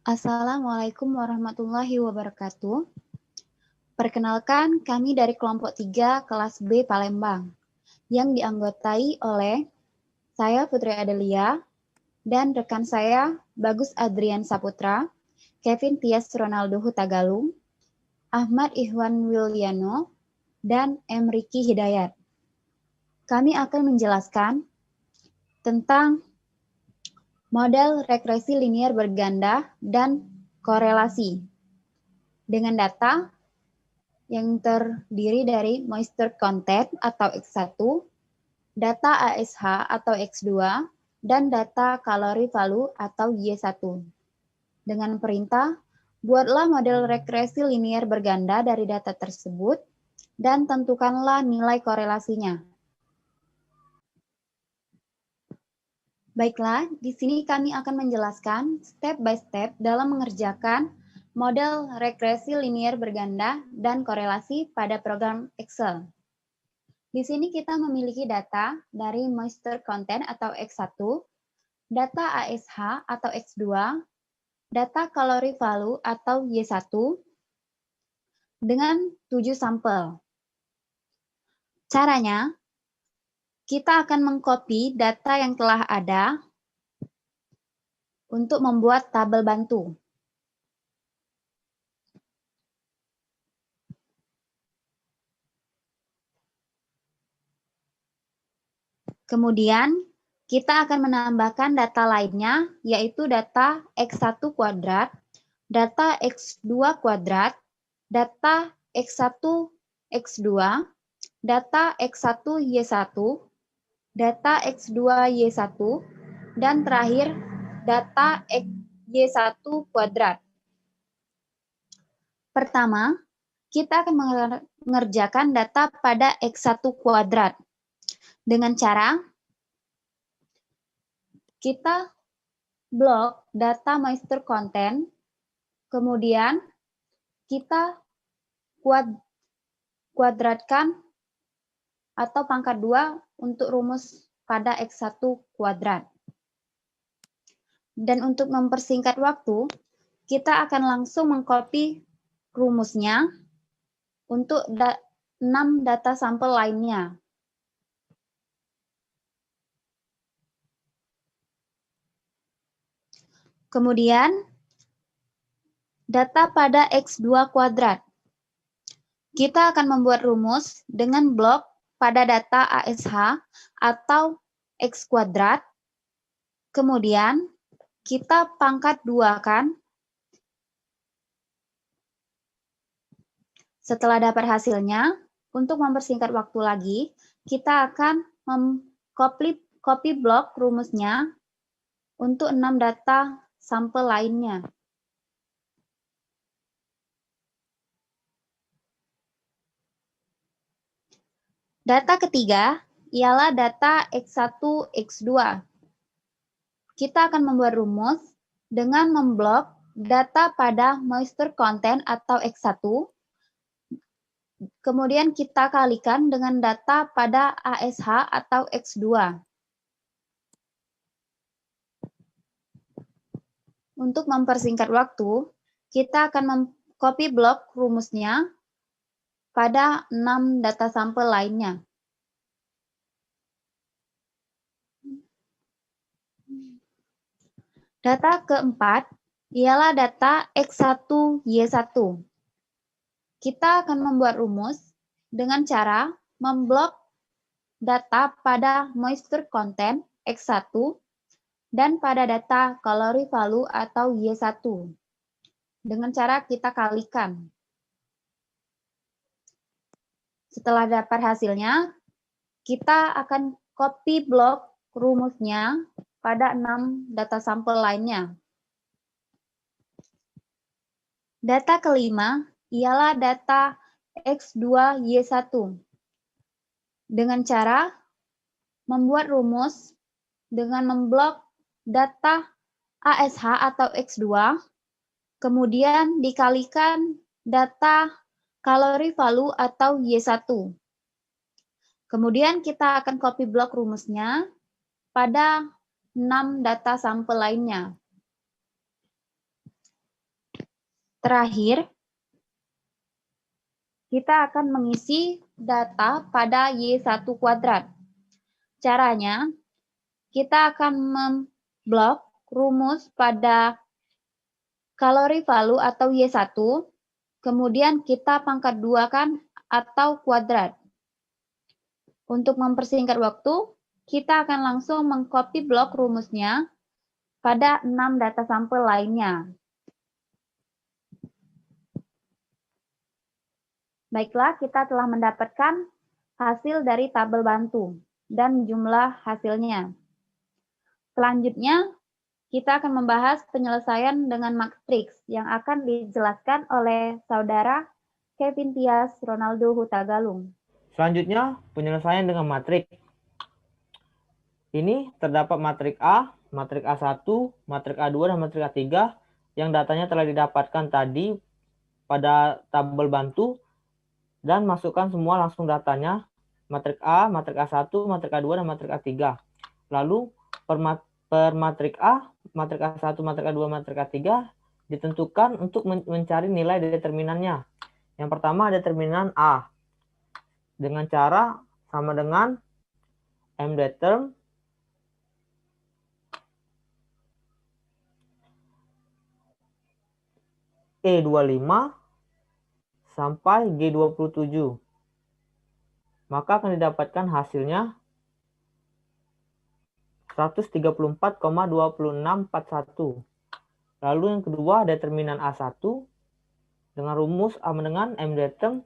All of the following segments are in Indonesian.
Assalamualaikum warahmatullahi wabarakatuh. Perkenalkan, kami dari kelompok 3 kelas B Palembang yang dianggotai oleh saya Putri Adelia dan rekan saya Bagus Adrian Saputra, Kevin Tias Ronaldo Hutagalung, Ahmad Ihwan Wilyano, dan M. Riki Hidayat. Kami akan menjelaskan tentang model regresi linier berganda dan korelasi dengan data yang terdiri dari moisture content atau X1, data ASH atau X2, dan data kalori value atau Y1. Dengan perintah, buatlah model regresi linier berganda dari data tersebut dan tentukanlah nilai korelasinya. Baiklah, di sini kami akan menjelaskan step by step dalam mengerjakan model regresi linier berganda dan korelasi pada program Excel. Di sini kita memiliki data dari moisture content atau X1, data ASH atau X2, data kalori value atau Y1, dengan 7 sampel. Caranya, kita akan mengcopy data yang telah ada untuk membuat tabel bantu. Kemudian, kita akan menambahkan data lainnya, yaitu data X1 kuadrat, data X2 kuadrat, data X1 X2, data X1 Y1, data X2 Y1, dan terakhir data Y1 kuadrat. Pertama, kita akan mengerjakan data pada X1 kuadrat dengan cara kita blok data moisture content, kemudian kita kuadratkan atau pangkat 2 untuk rumus pada X1 kuadrat. Dan untuk mempersingkat waktu, kita akan langsung mengcopy rumusnya untuk 6 data sampel lainnya. Kemudian, data pada X2 kuadrat. Kita akan membuat rumus dengan blok pada data ASH atau X kuadrat. Kemudian, kita pangkat 2 kan. Setelah dapat hasilnya, untuk mempersingkat waktu lagi, kita akan copy blok rumusnya untuk 6 data sampel lainnya. Data ketiga ialah data X1, X2. Kita akan membuat rumus dengan memblok data pada moisture content atau X1, kemudian kita kalikan dengan data pada ASH atau X2. Untuk mempersingkat waktu, kita akan mengcopy blok rumusnya pada 6 data sampel lainnya. Data keempat ialah data X1, Y1. Kita akan membuat rumus dengan cara memblok data pada moisture content X1 dan pada data kalori value atau Y1 dengan cara kita kalikan. Setelah dapat hasilnya, kita akan copy blok rumusnya pada 6 data sampel lainnya. Data kelima ialah data X2 Y1 dengan cara membuat rumus dengan memblok data ASH atau X2, kemudian dikalikan data kalori value atau Y1. Kemudian kita akan copy blok rumusnya pada 6 data sampel lainnya. Terakhir, kita akan mengisi data pada Y1 kuadrat. Caranya, kita akan memblok rumus pada kalori value atau Y1, kemudian kita pangkat 2-kan atau kuadrat. Untuk mempersingkat waktu, kita akan langsung mengcopy blok rumusnya pada 6 data sampel lainnya. Baiklah, kita telah mendapatkan hasil dari tabel bantu dan jumlah hasilnya. Selanjutnya, kita akan membahas penyelesaian dengan matriks yang akan dijelaskan oleh saudara Kevin Tias Ronaldo Hutagalung. Selanjutnya, penyelesaian dengan matriks. Ini terdapat matriks A, matriks A1, matriks A2, dan matriks A3 yang datanya telah didapatkan tadi pada tabel bantu, dan masukkan semua langsung datanya, matriks A, matriks A1, matriks A2, dan matriks A3. Lalu per matriks A, matriks A1, matriks A2, matriks A3 ditentukan untuk mencari nilai determinannya. Yang pertama determinan A dengan cara sama dengan mdeterm E25 sampai G27. Maka akan didapatkan hasilnya 134,2641. Lalu yang kedua determinan A1 dengan rumus sama dengan mdeterm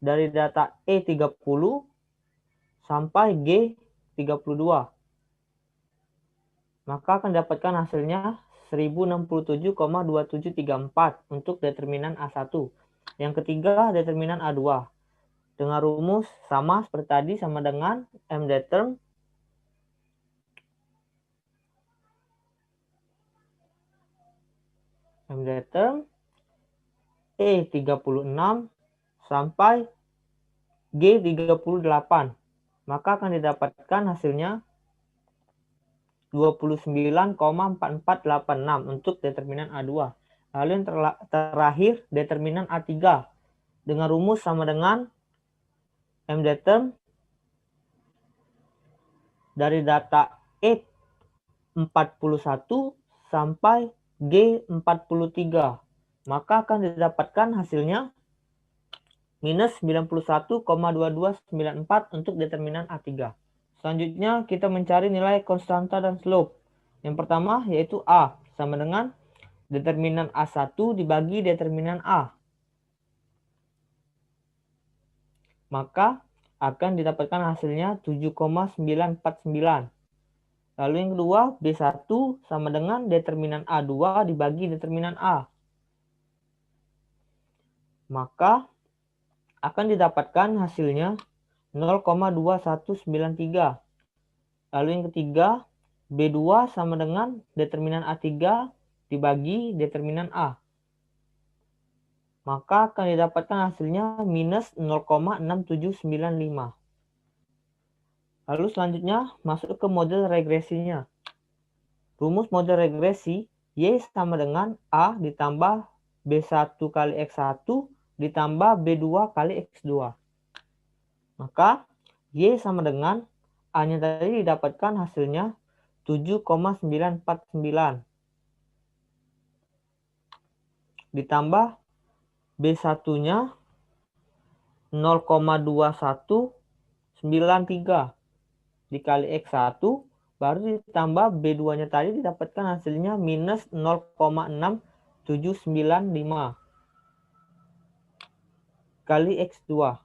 dari data E30 sampai G32. Maka akan didapatkan hasilnya 1067,2734 untuk determinan A1. Yang ketiga determinan A2 dengan rumus sama seperti tadi, sama dengan mdeterm E36 sampai G38. Maka akan didapatkan hasilnya 29,4486 untuk determinan A2. Lalu yang terakhir determinan A3 dengan rumus sama dengan mdeterm dari data E41 sampai G43. Maka akan didapatkan hasilnya minus 91,2294 untuk determinan A3. Selanjutnya kita mencari nilai konstanta dan slope. Yang pertama yaitu A sama dengan determinan A1 dibagi determinan A. Maka akan didapatkan hasilnya 7,949. Lalu yang kedua B1 sama dengan determinan A2 dibagi determinan A. Maka akan didapatkan hasilnya 0,2193. Lalu yang ketiga B2 sama dengan determinan A3 dibagi determinan A. Maka akan didapatkan hasilnya minus 0,6795. Lalu selanjutnya masuk ke model regresinya. Rumus model regresi Y sama dengan A ditambah B1 kali X1 ditambah B2 kali X2. Maka Y sama dengan A-nya tadi didapatkan hasilnya 7,949. Ditambah B1-nya 0,2193 dikali X1 baru ditambah B2-nya tadi didapatkan hasilnya minus 0,6795 kali X2.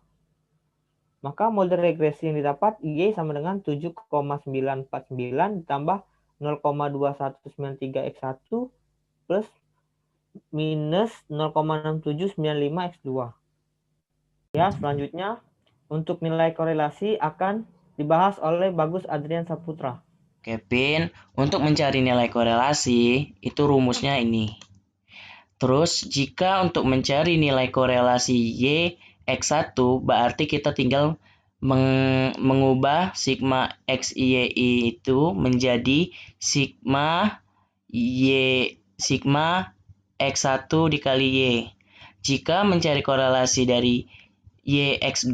Maka model regresi yang didapat Y sama dengan 7,949 ditambah 0,2193 X1 plus minus 0,6795 X2. Ya, selanjutnya untuk nilai korelasi akan dibahas oleh Bagus Adrian Saputra. Kevin, untuk mencari nilai korelasi itu rumusnya ini. Terus jika untuk mencari nilai korelasi Y X1 berarti kita tinggal mengubah sigma XYI itu menjadi sigma Y sigma X1 dikali Y. Jika mencari korelasi dari Y X2,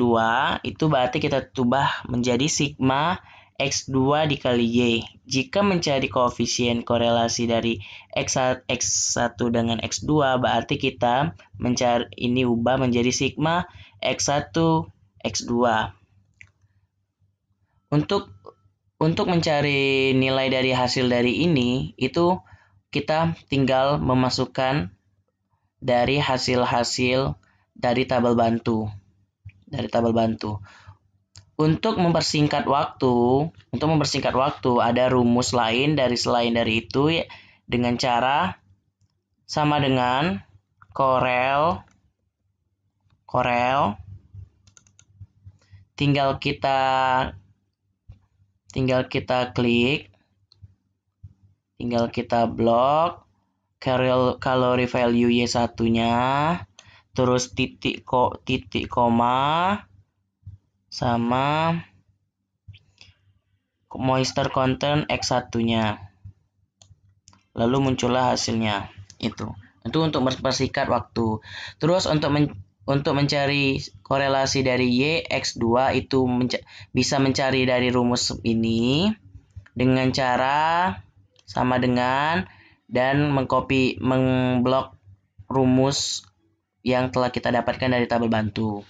itu berarti kita ubah menjadi sigma X2 dikali Y. Jika mencari koefisien korelasi dari X1 dengan X2, berarti kita mencari ini ubah menjadi sigma X1 X2. Untuk mencari nilai dari hasil dari ini, itu kita tinggal memasukkan dari hasil-hasil dari tabel bantu. Untuk mempersingkat waktu, ada rumus lain selain dari itu dengan cara sama dengan Corel. Tinggal kita klik, tinggal kita blok kalori value Y1-nya, terus titik koma sama moisture content X1-nya. Lalu muncullah hasilnya. Itu untuk mempersingkat waktu. Terus untuk mencari korelasi dari Y X2 itu bisa mencari dari rumus ini dengan cara sama dengan dan memblok rumus yang telah kita dapatkan dari tabel bantu.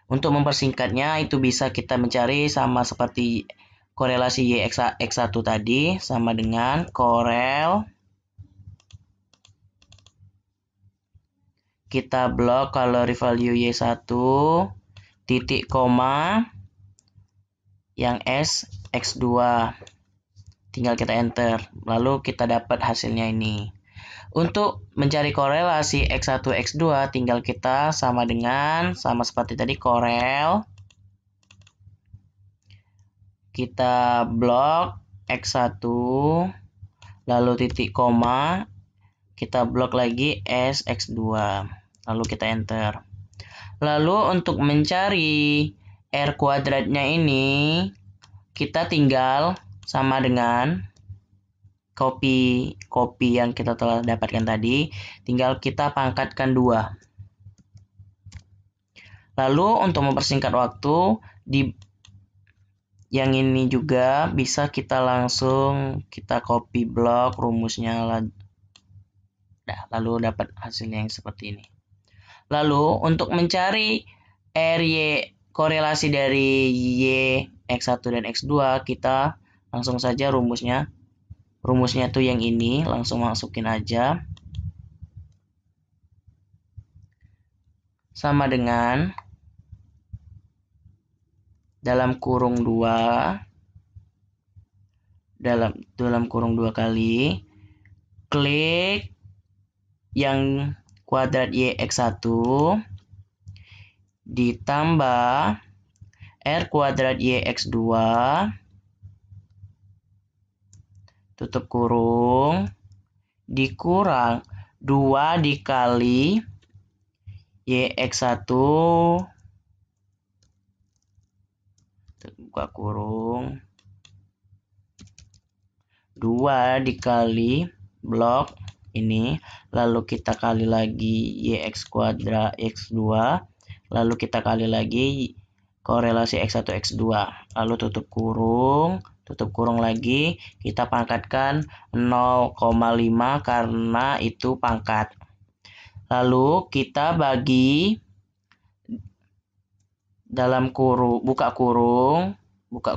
Untuk mempersingkatnya itu bisa kita mencari sama seperti korelasi Y X1 tadi sama dengan Corel. Kita blok kalori value Y1 titik koma yang S X2. Tinggal kita enter. Lalu kita dapat hasilnya ini. Untuk mencari korelasi X1 X2 tinggal kita sama seperti tadi Corel. Kita blok X1 lalu titik koma, kita blok lagi S X2. Lalu kita enter. Lalu untuk mencari R kuadratnya ini kita tinggal sama dengan copy yang kita telah dapatkan tadi, tinggal kita pangkatkan 2. Lalu untuk mempersingkat waktu yang ini juga bisa kita langsung kita copy blok rumusnya lalu dapat hasilnya yang seperti ini. Lalu untuk mencari korelasi dari Y X1 dan X2 kita langsung saja rumusnya tuh yang ini, langsung masukin aja. Sama dengan dalam kurung 2 kali klik yang kuadrat Y X1 ditambah R kuadrat Y X2 tutup kurung dikurang 2 dikali Y X1 buka kurung 2 dikali blok ini, lalu kita kali lagi YX kuadrat X2, lalu kita kali lagi korelasi X1 X2, lalu tutup kurung lagi, kita pangkatkan 0,5 karena itu pangkat. Lalu kita bagi dalam kurung, buka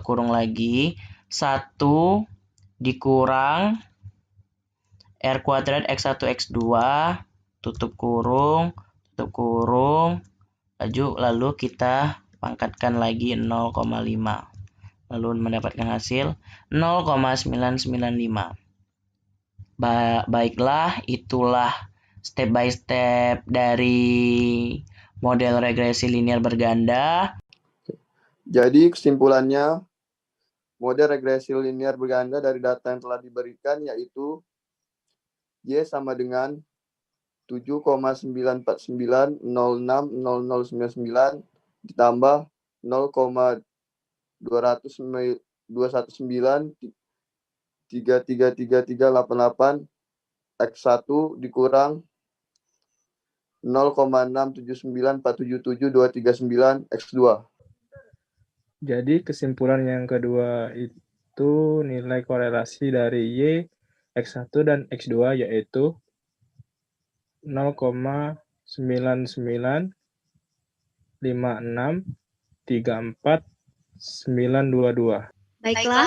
kurung lagi, 1 dikurang R kuadrat X1 X2 tutup kurung lalu kita pangkatkan lagi 0,5 lalu mendapatkan hasil 0,995. Baiklah, itulah step by step dari model regresi linear berganda. Jadi kesimpulannya, model regresi linear berganda dari data yang telah diberikan yaitu Y sama dengan 7,949060099 ditambah 0,219333388 X1 dikurang 0,679477239 X2. Jadi kesimpulan yang kedua itu nilai korelasi dari Y, X1 dan X2 yaitu 0,995634 Baiklah,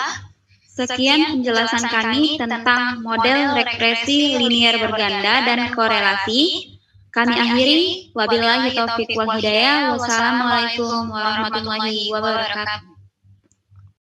sekian penjelasan kami tentang model regresi linier berganda dan korelasi. Kami akhiri, wabillahi taufiq wal hidayah. Wassalamualaikum warahmatullahi wabarakatuh.